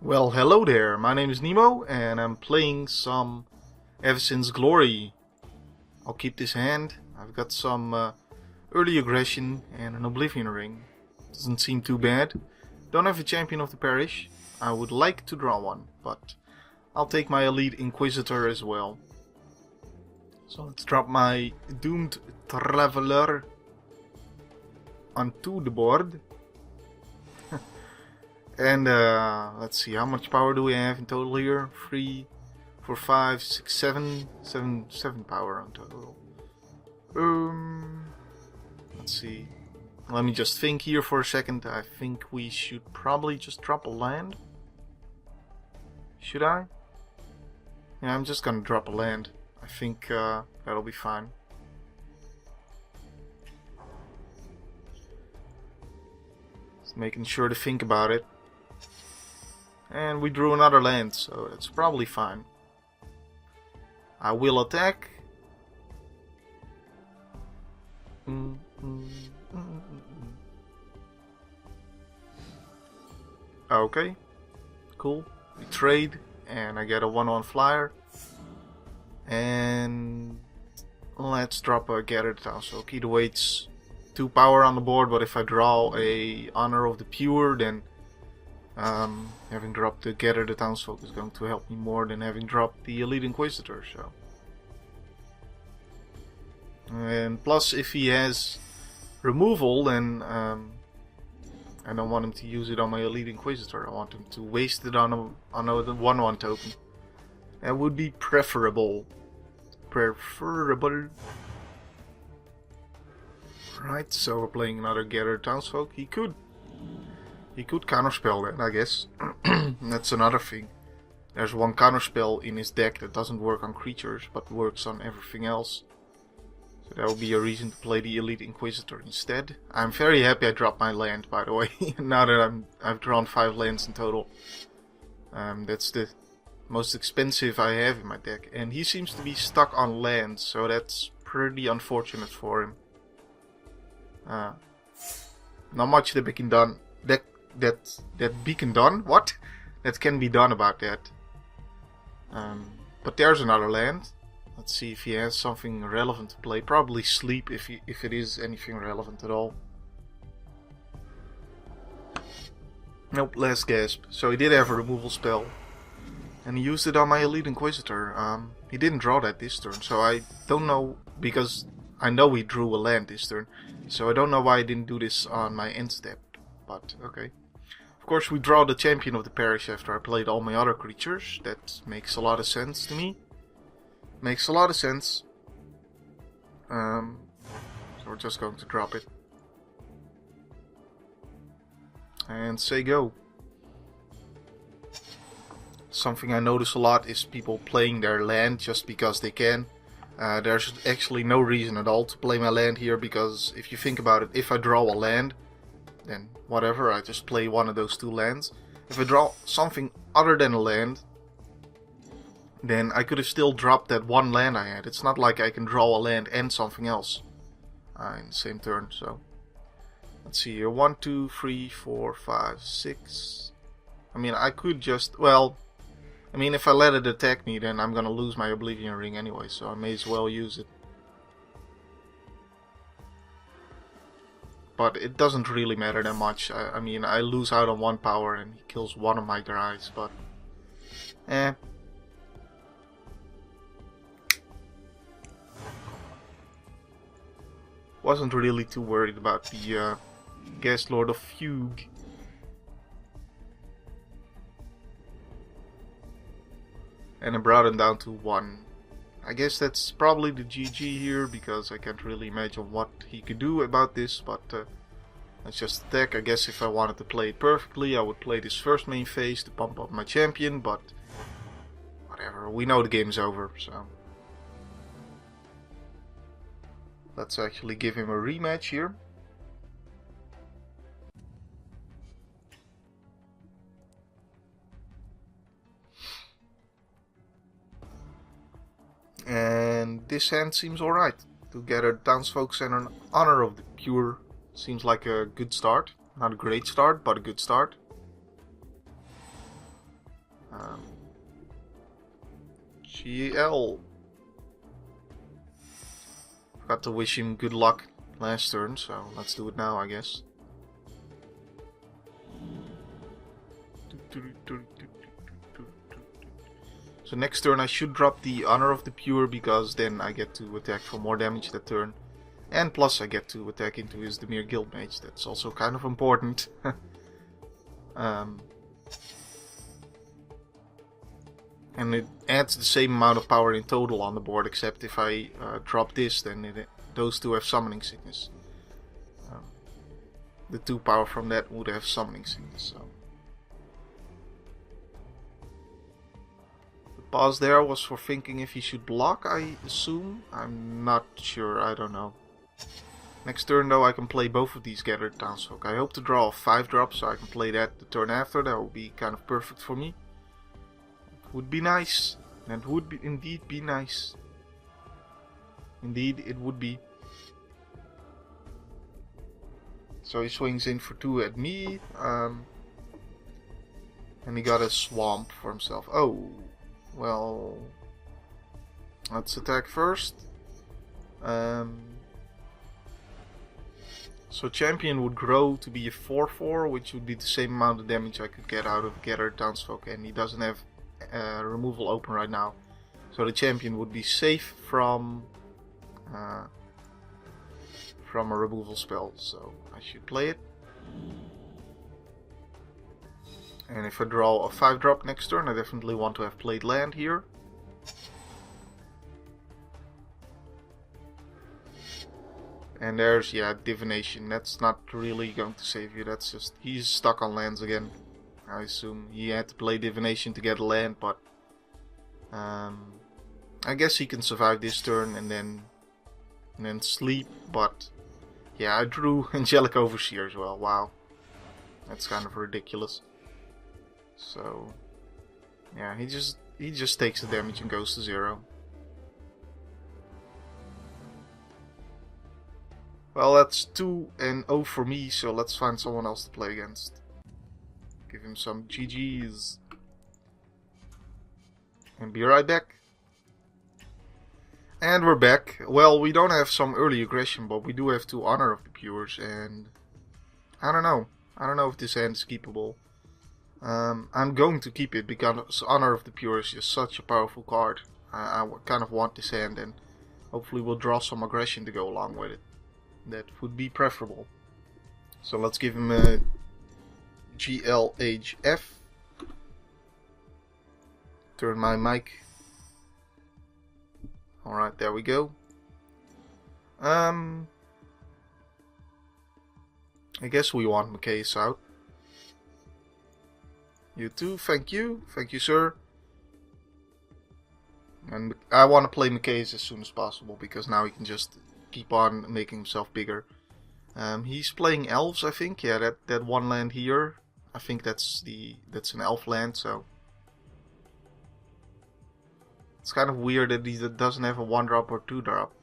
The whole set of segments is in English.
Well, hello there, my name is Nemo, and I'm playing some Avacyn's Glory. I'll keep this hand. I've got some early aggression and an Oblivion Ring. Doesn't seem too bad. Don't have a Champion of the Parish. I would like to draw one, but I'll take my Elite Inquisitor as well. So let's drop my Doomed Traveler onto the board. And let's see, how much power do we have in total here? 3, 4, 5, 6, 7, 7 power in total. Let's see. Let me just think here for a second. I think we should probably just drop a land. Should I? Yeah, I'm just gonna drop a land. I think that'll be fine. Just making sure to think about it. And we drew another land, so that's probably fine. I will attack. Okay, cool. We trade, and I get a 1/1 flyer. And let's drop a Gathered Townsfolk. Either way, it's 2 power on the board, but if I draw a Honor of the Pure, then having dropped the Gather the Townsfolk is going to help me more than having dropped the Elite Inquisitor. So, and plus, if he has removal, then I don't want him to use it on my Elite Inquisitor. I want him to waste it on a 1/1 token. That would be preferable. Right, so we're playing another Gather Townsfolk. He could counterspell that, I guess. That's another thing. There's one counterspell in his deck that doesn't work on creatures, but works on everything else. So that would be a reason to play the Elite Inquisitor instead. I'm very happy I dropped my land, by the way. Now that I've drawn 5 lands in total. That's the most expensive I have in my deck. And he seems to be stuck on land, so that's pretty unfortunate for him. Not much that can be done about that. But there's another land. Let's see if he has something relevant to play. Probably Sleep if it is anything relevant at all. Nope, last gasp. So he did have a removal spell. And he used it on my Elite Inquisitor. He didn't draw that this turn, so I don't know, because I know he drew a land this turn. So I don't know why I didn't do this on my end step. But okay. Of course, we draw the Champion of the Parish after I played all my other creatures. That makes a lot of sense to me. Makes a lot of sense. So we're just going to drop it. And say go. Something I notice a lot is people playing their land just because they can. There's actually no reason at all to play my land here, because if you think about it, if I draw a land, then whatever, I just play one of those 2 lands. If I draw something other than a land, then I could have still dropped that 1 land I had. It's not like I can draw a land and something else in the same turn. So let's see here, 1, 2, 3, 4, 5, 6. I mean, I could just, well, I mean, if I let it attack me, then I'm gonna lose my Oblivion Ring anyway, so I may as well use it. But it doesn't really matter that much. I mean, I lose out on 1 power and he kills one of my guys, but wasn't really too worried about the Ghast Lord of Fugue. And I brought him down to 1. I guess that's probably the GG here, because I can't really imagine what he could do about this, but let's just attack. I guess if I wanted to play it perfectly, I would play this first main phase to pump up my champion, but whatever, we know the game's over, so let's actually give him a rematch here. And this hand seems alright. To gather townsfolk and an Honor of the Pure seems like a good start. Not a great start, but a good start. GL. Forgot to wish him good luck last turn, so let's do it now, I guess. So next turn I should drop the Honor of the Pure, because then I get to attack for more damage that turn. And plus I get to attack into his Dimir Guildmage. That's also kind of important. And it adds the same amount of power in total on the board, except if I drop this, then those two have Summoning Sickness. The 2 power from that would have Summoning Sickness. So. The pause there was for thinking if he should block, I assume. I'm not sure, I don't know. Next turn though I can play both of these Gathered Townsfolk. I hope to draw a 5-drop so I can play that the turn after. That would be kind of perfect for me. Would be nice. That would be indeed be nice. Indeed, it would be. So he swings in for 2 at me. And he got a swamp for himself. Oh, well. Let's attack first. So Champion would grow to be a 4/4, which would be the same amount of damage I could get out of Gathered Townsfolk. And he doesn't have removal open right now, so the Champion would be safe from a removal spell, so I should play it. And if I draw a 5-drop next turn, I definitely want to have played land here. And there's, yeah, Divination. That's not really going to save you, that's just, he's stuck on lands again. I assume he had to play Divination to get a land, but I guess he can survive this turn and then sleep. But yeah, I drew Angelic Overseer as well. Wow, that's kind of ridiculous. So yeah, he just takes the damage and goes to 0. Well, that's 2-0 for me. So let's find someone else to play against. Give him some GGs. And be right back. And we're back. Well, we don't have some early aggression, but we do have 2 Honor of the Pures, and I don't know. I don't know if this hand is keepable. I'm going to keep it because Honor of the Pure is just such a powerful card. I kind of want this hand, and hopefully we'll draw some aggression to go along with it. That would be preferable. So let's give him a GLHF. Turn my mic. Alright, there we go. I guess we want McKay's out. You too, thank you. Thank you, sir. And I want to play McKay's as soon as possible, because now he can just keep on making himself bigger. He's playing elves, I think. Yeah, that one land here. I think that's an elf land, so it's kind of weird that he doesn't have a 1-drop or 2-drop.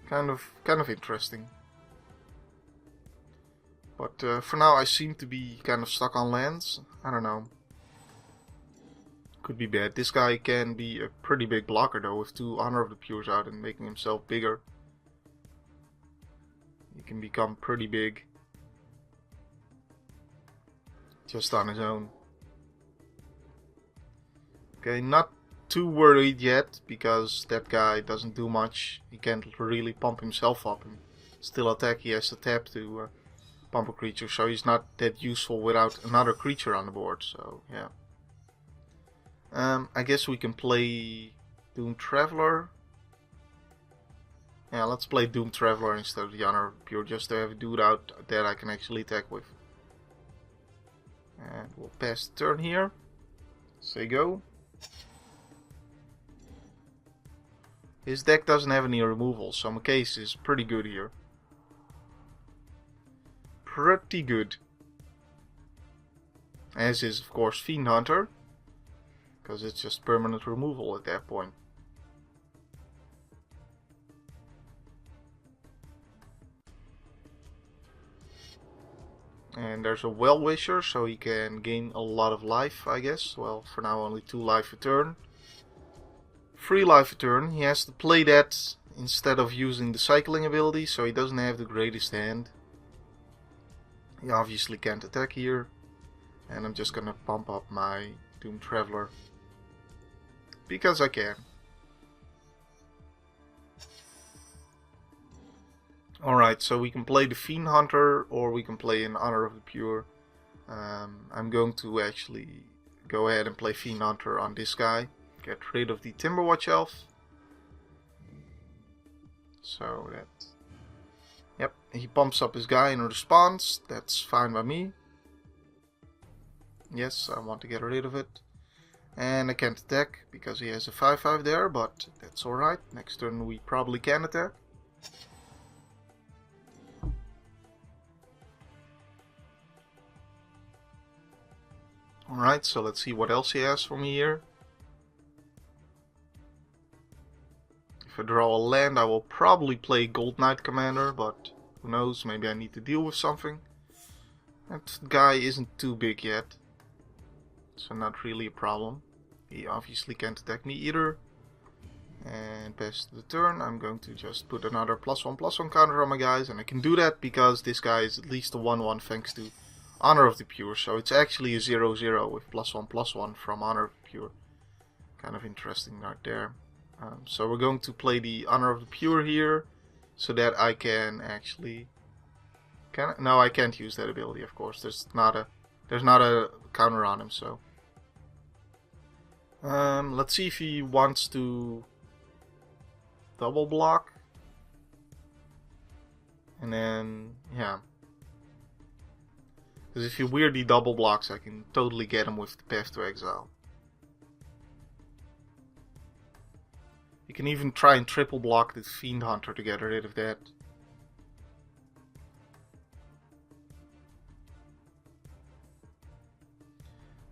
Kind of interesting. But for now I seem to be kind of stuck on lands. I don't know. Could be bad. This guy can be a pretty big blocker though, with 2 Honor of the Pures out and making himself bigger. He can become pretty big just on his own. Okay, not too worried yet, because that guy doesn't do much. He can't really pump himself up and still attack. He has to tap to pump a creature, so he's not that useful without another creature on the board, so yeah. I guess we can play Doom Traveler. Yeah, let's play Doom Traveler instead of the Honor of the Pure, just to have a dude out that I can actually attack with. And we'll pass the turn here. Say go. His deck doesn't have any removal, so McKay's is pretty good here. Pretty good. As is, of course, Fiend Hunter, because it's just permanent removal at that point. And there's a Well-Wisher, so he can gain a lot of life, I guess. Well, for now only 2 life a turn. 3 life a turn. He has to play that instead of using the cycling ability, so he doesn't have the greatest hand. He obviously can't attack here. And I'm just gonna pump up my Doom Traveler. Because I can. Alright, so we can play the Fiend Hunter or we can play in Honor of the Pure. I'm going to actually go ahead and play Fiend Hunter on this guy. Get rid of the Timberwatch Elf. So that... Yep, he pumps up his guy in response. That's fine by me. Yes, I want to get rid of it. And I can't attack because he has a 5/5 there, but that's alright. Next turn we probably can attack. Alright, so let's see what else he has for me here. If I draw a land, I will probably play Gold Knight Commander, but who knows, maybe I need to deal with something. That guy isn't too big yet, so not really a problem. He obviously can't attack me either. And past the turn, I'm going to just put another +1/+1 counter on my guys, and I can do that because this guy is at least a 1/1 thanks to Honor of the Pure, so it's actually a 0/0 with +1/+1 from Honor of the Pure. Kind of interesting right there. So we're going to play the Honor of the Pure here, so that I can actually... No, I can't use that ability, of course. There's not a counter on him, so... let's see if he wants to double block. And then, yeah. Because if he weirdly double blocks, I can totally get him with the Path to Exile. You can even try and triple block the Fiend Hunter to get rid of that.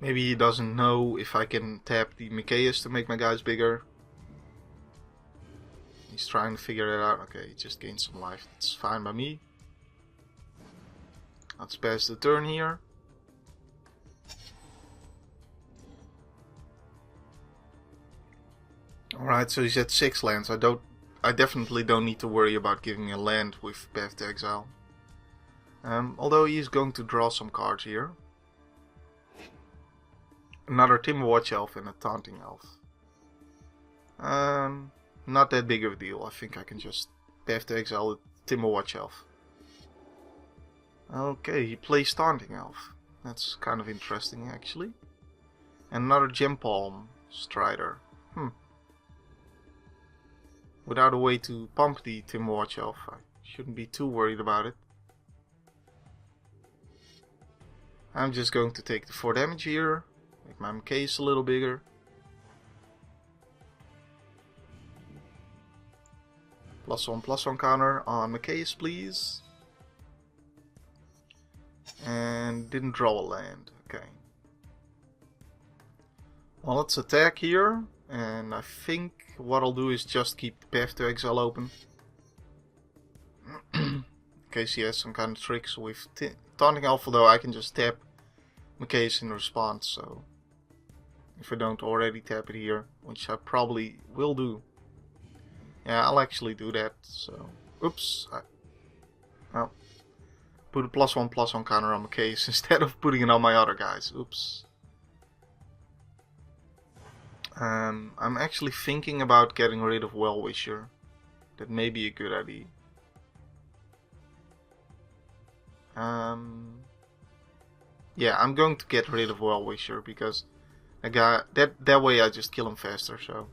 Maybe he doesn't know if I can tap the Mikaeus to make my guys bigger. He's trying to figure it out. Okay, he just gained some life. That's fine by me. Let's pass the turn here. Alright, so he's at 6 lands. I definitely don't need to worry about giving a land with Path to Exile. Although he is going to draw some cards here. Another Timberwatch Elf and a Taunting Elf. Not that big of a deal. I think I can just Path to Exile the Timberwatch Elf. Okay, he plays Taunting Elf. That's kind of interesting, actually. And another Gem Palm Strider. Without a way to pump the Timberwatch Elf, I shouldn't be too worried about it. I'm just going to take the 4 damage here. Make my case a little bigger. +1/+1 counter on Mikaeus, please. And didn't draw a land. Okay. Well, let's attack here. And I think what I'll do is just keep the Path to Exile open. In case he has some kind of tricks with Taunting Elf, although I can just tap Mikaeus in response. So if I don't already tap it here, which I probably will do. Yeah, I'll actually do that. So, oops. Well, put a +1/+1 counter on Mikaeus instead of putting it on my other guys. Oops. I'm actually thinking about getting rid of Well-Wisher. That may be a good idea. Yeah, I'm going to get rid of Well-Wisher because that way I just kill him faster. So.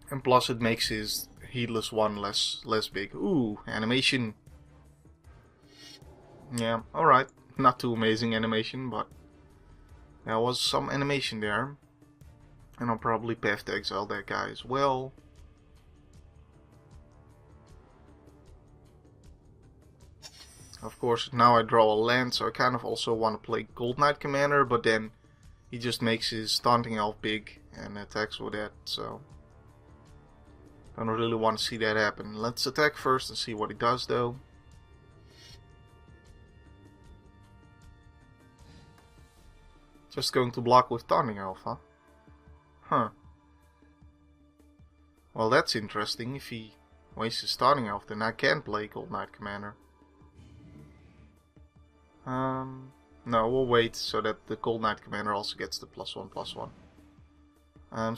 And plus it makes his Heedless one less big. Ooh, animation. Yeah, alright. Not too amazing animation, but there was some animation there. And I'll probably Path to Exile that guy as well. Of course, now I draw a land, so I kind of also want to play Gold Knight Commander, but then he just makes his Taunting Elf big and attacks with that, so... Don't really want to see that happen. Let's attack first and see what he does though. Just going to block with Taunting Elf, huh? Huh. Well, that's interesting. If he wastes his Taunting Elf, then I can play Gold Knight Commander. No, we'll wait so that the Gold Knight Commander also gets the +1/+1.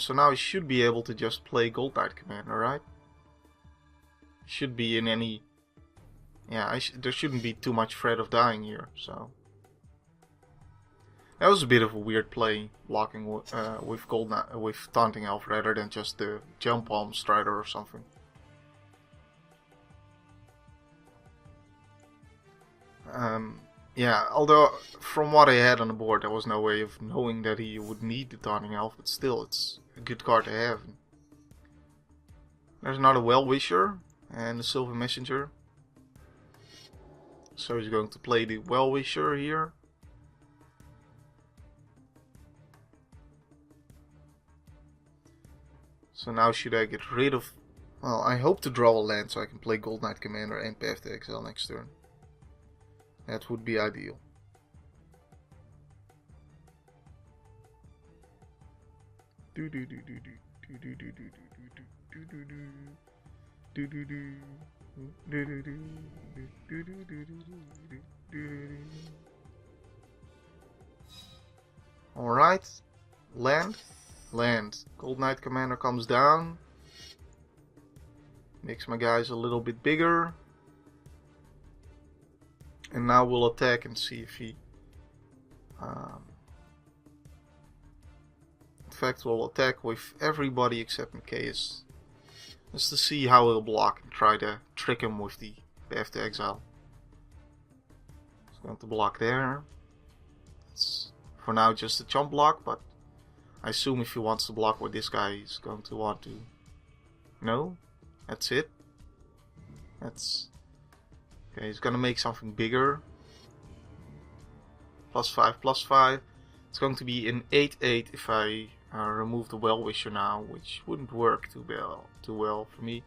So now he should be able to just play Gold Knight Commander, right? Should be in any... Yeah, there shouldn't be too much threat of dying here, so... That was a bit of a weird play, blocking with Taunting Elf rather than just the Jump Palm Strider or something. Yeah, although from what I had on the board there was no way of knowing that he would need the Taunting Elf, but still it's a good card to have. There's another Well-Wisher and the Silver Messenger. So he's going to play the Well-Wisher here. So now should I get rid of... Well, I hope to draw a land so I can play Gold Knight Commander and Path to Exile next turn. That would be ideal. Alright. Land. Land. Gold Knight Commander comes down. Makes my guys a little bit bigger. And now we'll attack and see if he... in fact, we'll attack with everybody except Macias. Just to see how he'll block and try to trick him with the Path to Exile. He's going to block there. It's for now just a chump block, but I assume if he wants to block with this guy, he's going to want to... No? That's it? That's... Okay, he's gonna make something bigger. +5/+5. It's going to be an 8/8 if I remove the Well-Wisher now, which wouldn't work too well for me.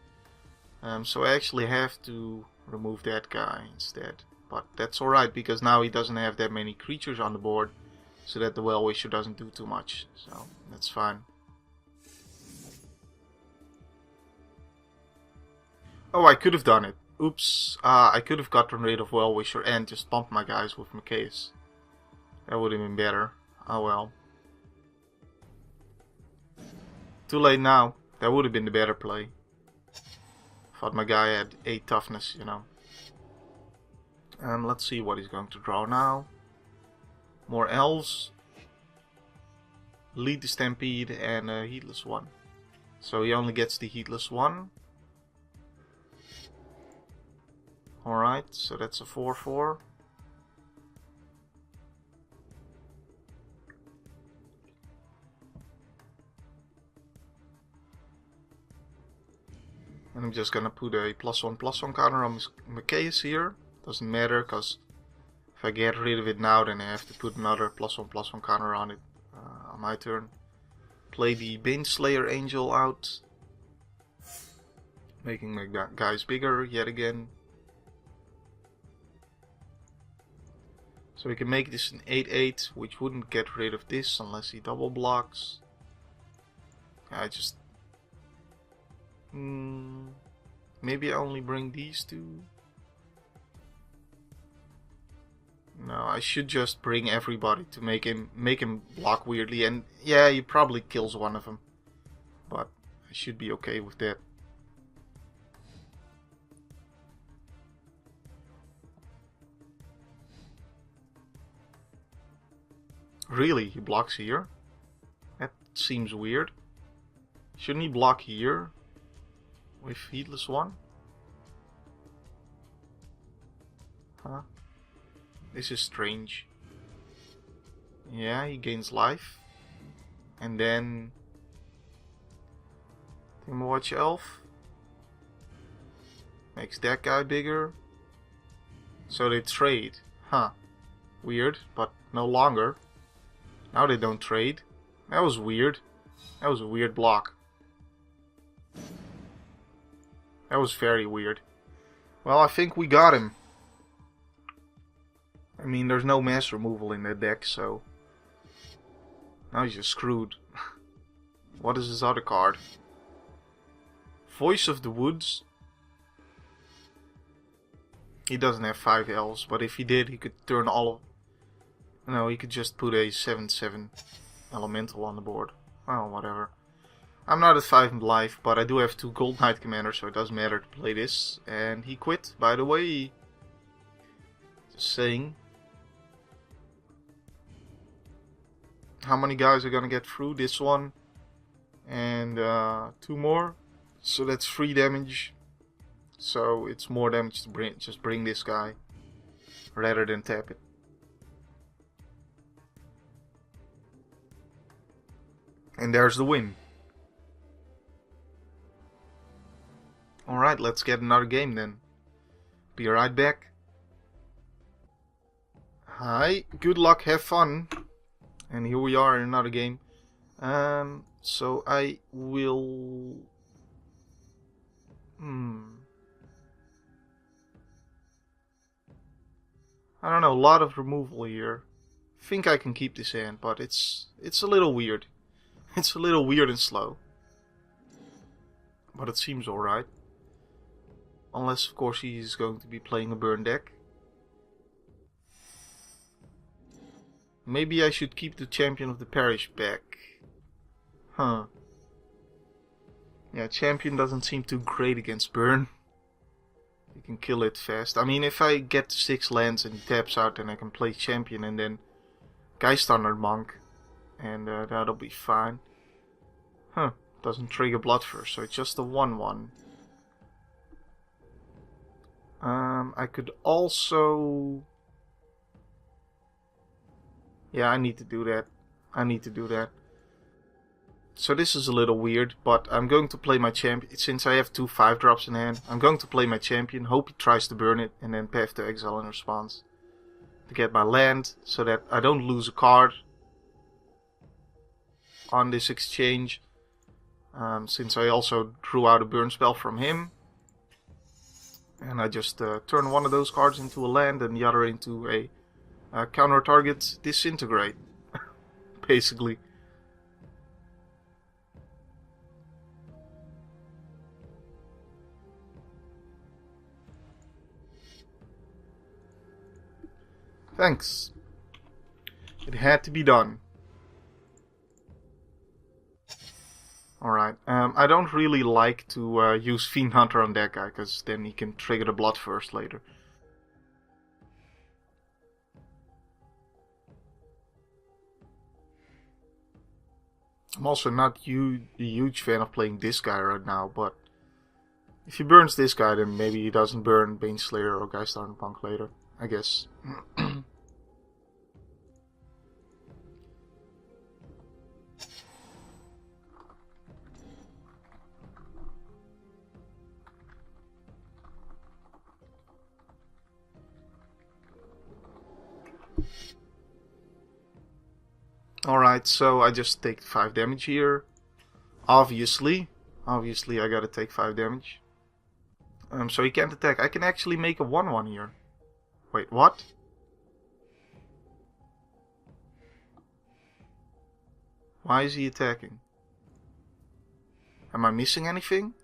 So I actually have to remove that guy instead. But that's alright, because now he doesn't have that many creatures on the board, so that the Well-Wisher doesn't do too much. So that's fine. Oh, I could have done it. Oops, I could have gotten rid of Well-Wisher and just pumped my guys with Macias. That would have been better. Oh well. Too late now. That would have been the better play. Thought my guy had 8 toughness, you know. Let's see what he's going to draw now. More elves. Lead the Stampede and a Heatless one. So he only gets the Heatless one. Alright, so that's a 4/4. And I'm just gonna put a +1/+1 counter on Macias here. Doesn't matter, because if I get rid of it now, then I have to put another +1/+1 counter on it on my turn. Play the Baneslayer Angel out. Making my guys bigger yet again. So we can make this an 8/8, which wouldn't get rid of this unless he double blocks. I just... maybe I only bring these two. No, I should just bring everybody to make him block weirdly. And yeah, he probably kills one of them. But I should be okay with that. Really, he blocks here? That seems weird. Shouldn't he block here? With Heatless one? Huh? This is strange. Yeah, he gains life. And then... Timberwatch Elf. Makes that guy bigger. So they trade. Huh. Weird, but no longer. Now they don't trade. That was weird. That was a weird block. That was very weird. Well, I think we got him. I mean, there's no mass removal in that deck, so... Now he's just screwed. What is his other card? Voice of the Woods. He doesn't have 5 elves, but if he did, he could turn all of... No, he could just put a 7/7 elemental on the board. Well, whatever. I'm not at 5 in life, but I do have 2 Gold Knight commanders, so it doesn't matter to play this. And he quit, by the way. Just saying. How many guys are gonna get through? This one. And 2 more. So that's 3 damage. So it's more damage to just bring this guy. Rather than tap it. And there's the win. Alright, let's get another game then. Be right back. Hi, good luck, have fun. And here we are in another game. So I will... I don't know, a lot of removal here. I think I can keep this hand, but it's a little weird. It's a little weird and slow. But it seems alright. Unless, of course, he's going to be playing a burn deck. Maybe I should keep the Champion of the Parish back. Huh. Yeah, Champion doesn't seem too great against burn. You can kill it fast. I mean, if I get to 6 lands and he taps out, then I can play Champion and then Geiststandard Monk. And that'll be fine. Huh. Doesn't trigger Bloodthirst, so it's just a 1/1. I could also... Yeah, I need to do that. So this is a little weird, but I'm going to play my champion. Since I have 2 5-drops in hand, I'm going to play my champion, hope he tries to burn it, and then path to exile in response. To get my land, so that I don't lose a card on this exchange. Since I also drew out a burn spell from him. And I just turn one of those cards into a land and the other into a counter target disintegrate. Basically. Thanks. It had to be done. Alright, I don't really like to use Fiend Hunter on that guy, because then he can trigger the Bloodthirst later. I'm also not a huge fan of playing this guy right now, but if he burns this guy, then maybe he doesn't burn Baneslayer or Geiststandard Monk later, I guess. Alright, so I just take 5 damage here. Obviously I gotta take 5 damage. So he can't attack. I can actually make a 1/1 here. Wait, what? Why is he attacking? Am I missing anything?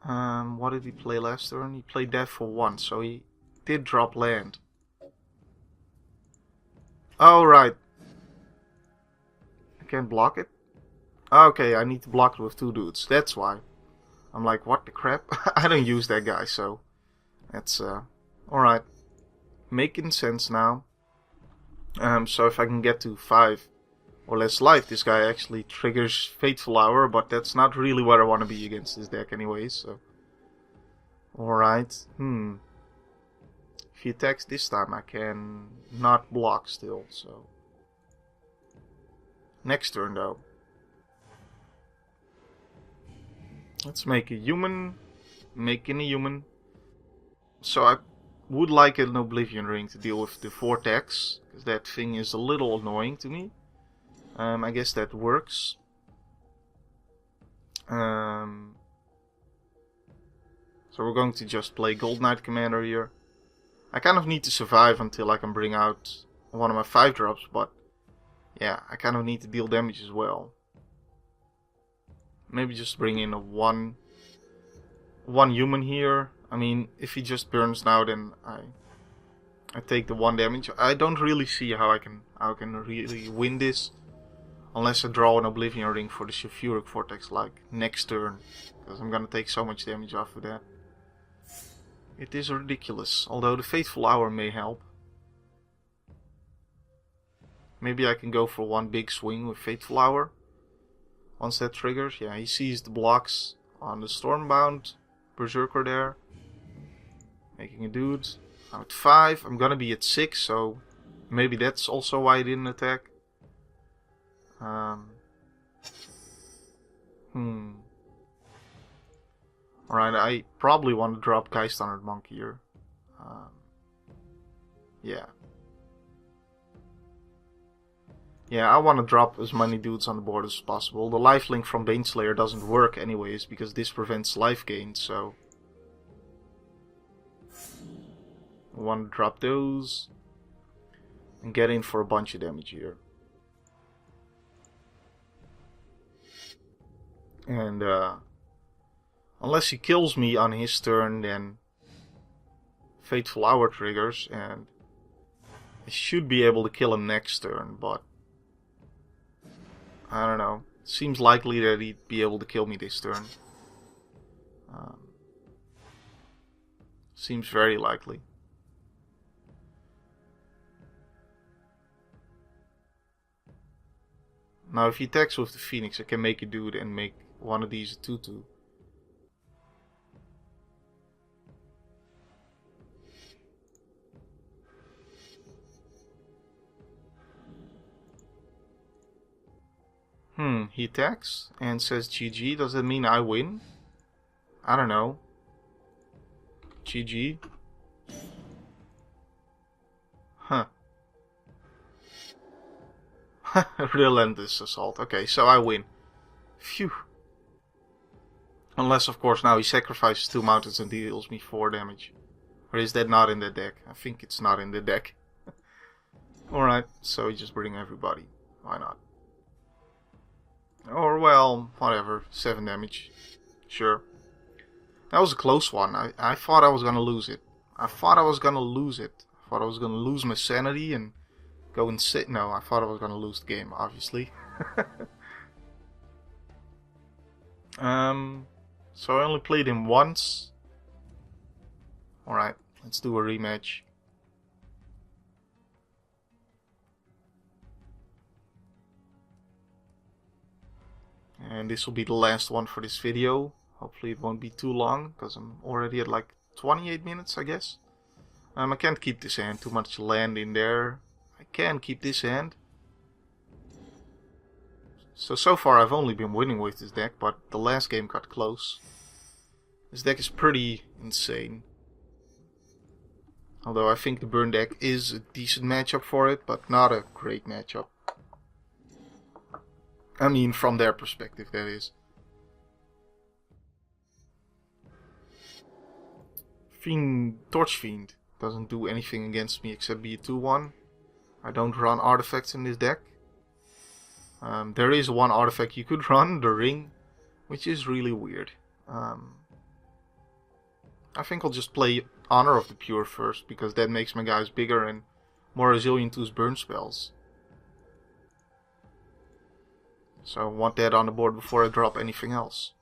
What did he play last turn? He played that for 1, so he did drop land. Oh, right. I can't block it? Okay, I need to block it with 2 dudes. That's why. I'm like, what the crap? I don't use that guy, so... That's, alright. Making sense now. So if I can get to 5 or less life, this guy actually triggers Fateful Hour, but that's not really what I want to be against this deck anyways, so... Alright, If he attacks this time, I can not block still, so... Next turn, though. Let's make a human. Making a human. So I would like an Oblivion Ring to deal with the Vortex, because that thing is a little annoying to me. I guess that works. So we're going to just play Gold Knight Commander here. I kind of need to survive until I can bring out one of my 5-drops, but yeah, I kind of need to deal damage as well. Maybe just bring in a one human here. I mean, if he just burns now, then I take the 1 damage. I don't really see how I can really win this, unless I draw an Oblivion Ring for the Sulfuric Vortex like next turn, because I'm gonna take so much damage off of that. It is ridiculous, although the Fateful Hour may help. Maybe I can go for one big swing with Fateful Hour. Once that triggers, yeah, he sees the blocks on the Stormbound Berserker there. Making a dude. I'm at 5, I'm gonna be at 6, so maybe that's also why I didn't attack. Alright, I probably want to drop Geist-Honored Monk here. Yeah. Yeah, I want to drop as many dudes on the board as possible. The lifelink from Baneslayer doesn't work anyways, because this prevents life gain, so I want to drop those and get in for a bunch of damage here. And unless he kills me on his turn, then Fateful Hour triggers, and I should be able to kill him next turn, but I don't know. Seems likely that he'd be able to kill me this turn. Seems very likely. Now if he attacks with the Phoenix, I can make a dude and make one of these a 2/2. He attacks and says GG. Does that mean I win? I don't know. GG. Huh. Relentless Assault. Okay, so I win. Phew. Unless, of course, now he sacrifices 2 mountains and deals me 4 damage. Or is that not in the deck? I think it's not in the deck. Alright, so we just bring everybody. Why not? Or, well, whatever. 7 damage. Sure. That was a close one. I thought I was gonna lose it. I thought I was gonna lose my sanity and go and sit. No, I thought I was gonna lose the game, obviously. So I only played him once. Alright, let's do a rematch. And this will be the last one for this video. Hopefully it won't be too long, because I'm already at like 28 minutes, I guess. I can't keep this hand, too much land in there. I can keep this hand. So far I've only been winning with this deck, but the last game got close. This deck is pretty insane. Although I think the burn deck is a decent matchup for it, but not a great matchup. I mean, from their perspective, that is. Torch Fiend doesn't do anything against me except be a 2/1. I don't run artifacts in this deck. There is one artifact you could run, the Ring, which is really weird. I think I'll just play Honor of the Pure first, because that makes my guys bigger and more resilient to his burn spells. So I want that on the board before I drop anything else.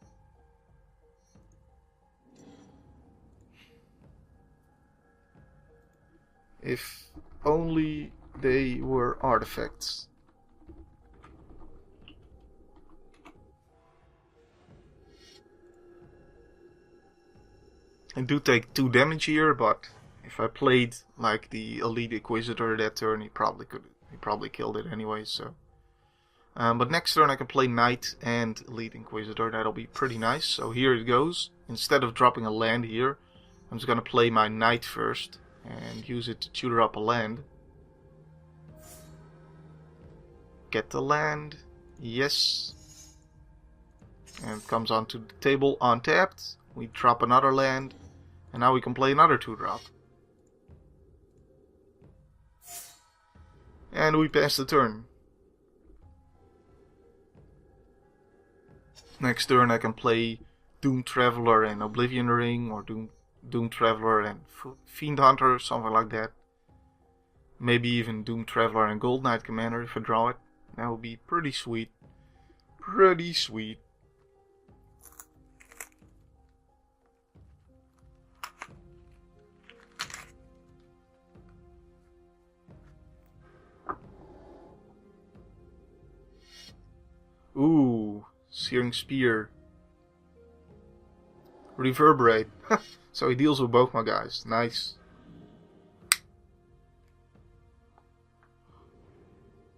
If only they were artifacts. I do take 2 damage here, but if I played like the Elite Inquisitor that turn, he probably killed it anyway, so. But next turn I can play Knight and Elite Inquisitor, that'll be pretty nice. So here it goes. Instead of dropping a land here, I'm just gonna play my Knight first and use it to tutor up a land. Get the land, yes. And it comes onto the table untapped. We drop another land. And now we can play another 2-drop. And we pass the turn. Next turn I can play Doom Traveler and Oblivion Ring, or Doom Traveler and Fiend Hunter, something like that. Maybe even Doom Traveler and Gold Knight Commander if I draw it. That would be pretty sweet. Pretty sweet. Ooh, Searing Spear. Reverberate. So he deals with both my guys. Nice.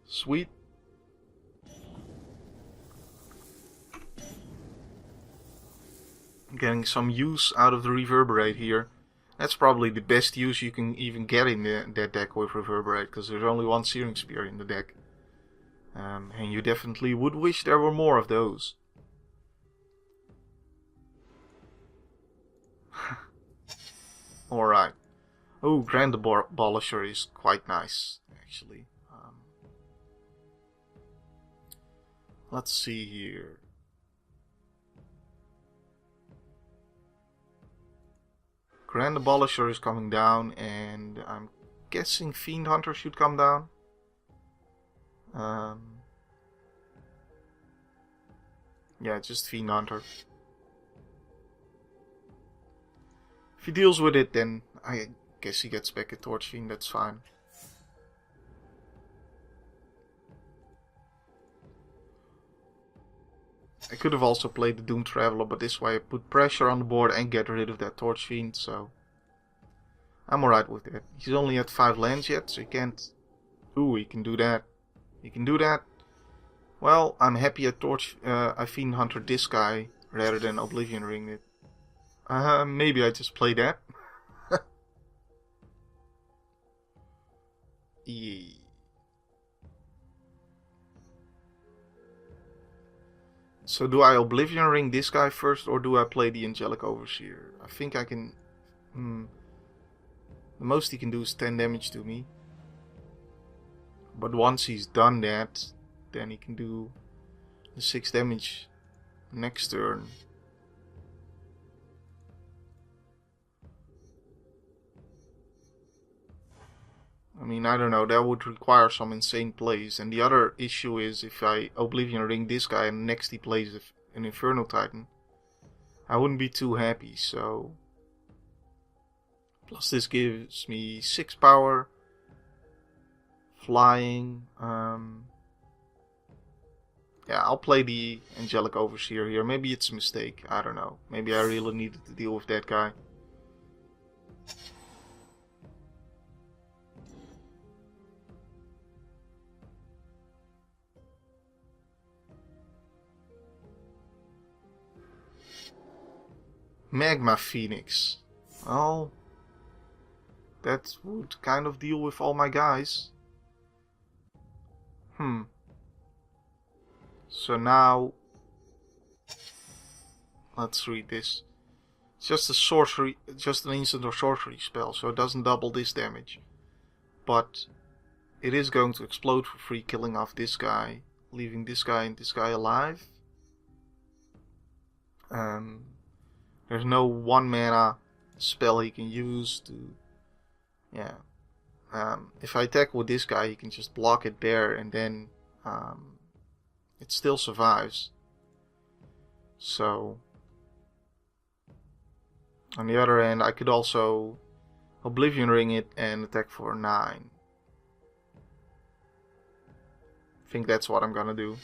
Sweet. Getting some use out of the Reverberate here. That's probably the best use you can even get in that deck with Reverberate, because there's only one Searing Spear in the deck. And you definitely would wish there were more of those. Alright. Oh, Grand Abolisher is quite nice, actually. Let's see here. Grand Abolisher is coming down, and I'm guessing Fiend Hunter should come down. Yeah, just Fiend Hunter. If he deals with it, then I guess he gets back a Torch Fiend, that's fine. I could have also played the Doom Traveler, but this way I put pressure on the board and get rid of that Torch Fiend, so I'm alright with that. He's only at 5 lands yet, so he can't... Ooh, he can do that. He can do that. Well, I'm happy I Fiend Hunter this guy rather than Oblivion Ring it. Maybe I just play that. Yeah. So do I Oblivion Ring this guy first, or do I play the Angelic Overseer? I think I can... The most he can do is 10 damage to me. But once he's done that, then he can do the 6 damage next turn. I mean, I don't know, that would require some insane plays. And the other issue is if I Oblivion Ring this guy and next he plays an Infernal Titan, I wouldn't be too happy, so... Plus this gives me 6 power, flying. Yeah, I'll play the Angelic Overseer here. Maybe it's a mistake, I don't know. Maybe I really needed to deal with that guy. Magma Phoenix. Well, that would kind of deal with all my guys. So now, let's read this. It's just a sorcery, just an instant or sorcery spell, so it doesn't double this damage. But it is going to explode for free, killing off this guy, leaving this guy and this guy alive. There's no 1 mana spell he can use to... Yeah. If I attack with this guy, he can just block it there, and then it still survives. So, on the other hand, I could also Oblivion Ring it and attack for 9. I think that's what I'm gonna do.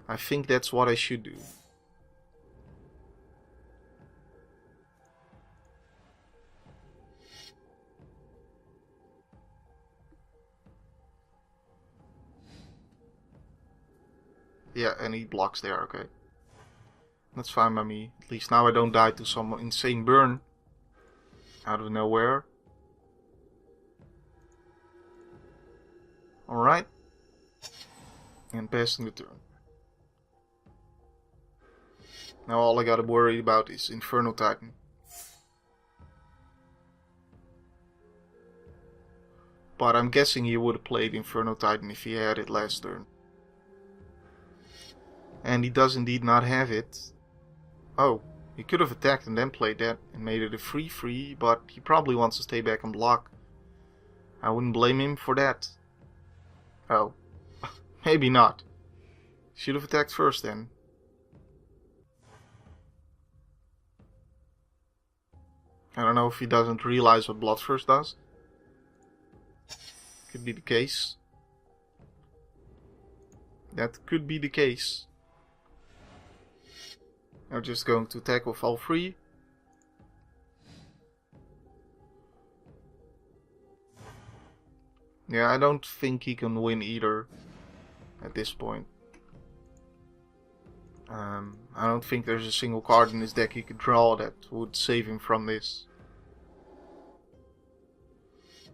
I think that's what I should do. Yeah, and he blocks there, okay. That's fine by me. At least now I don't die to some insane burn out of nowhere. Alright. And passing the turn. Now all I gotta worry about is Inferno Titan. But I'm guessing he would have played Inferno Titan if he had it last turn. And he does indeed not have it. Oh, he could have attacked and then played that and made it a 3/3, but he probably wants to stay back and block. I wouldn't blame him for that. Oh, maybe not. Should have attacked first then. I don't know if he doesn't realize what Bloodthirst does. Could be the case. That could be the case. I'm just going to attack with all three. Yeah, I don't think he can win either at this point. I don't think there's a single card in his deck he could draw that would save him from this.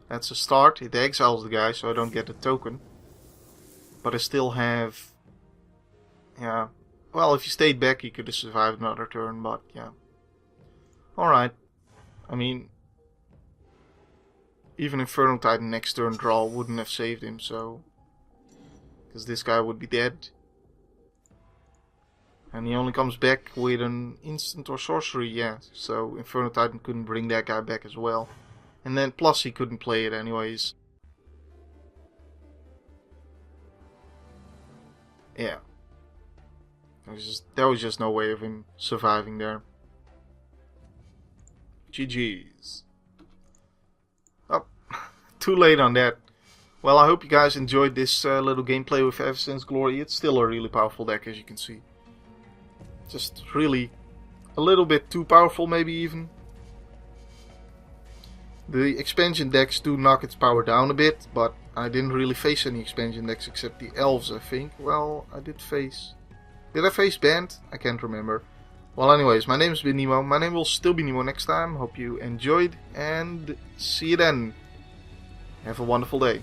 That's a start. It exiles the guy, so I don't get a token. But I still have... Yeah. Well, if he stayed back, he could have survived another turn, but yeah. Alright. I mean... Even Inferno Titan next turn draw wouldn't have saved him, so... Because this guy would be dead. And he only comes back with an instant or sorcery, yeah. So Inferno Titan couldn't bring that guy back as well. And then plus he couldn't play it anyways. Yeah. There was just no way of him surviving there. GG's. Oh, too late on that. Well, I hope you guys enjoyed this little gameplay with Avacyn's Glory. It's still a really powerful deck, as you can see. Just really a little bit too powerful, maybe even. The expansion decks do knock its power down a bit, but I didn't really face any expansion decks except the elves, I think. Well, I did face... Did I face Band? I can't remember. Well, anyways, my name has been Nemo. My name will still be Nemo next time. Hope you enjoyed, and see you then. Have a wonderful day.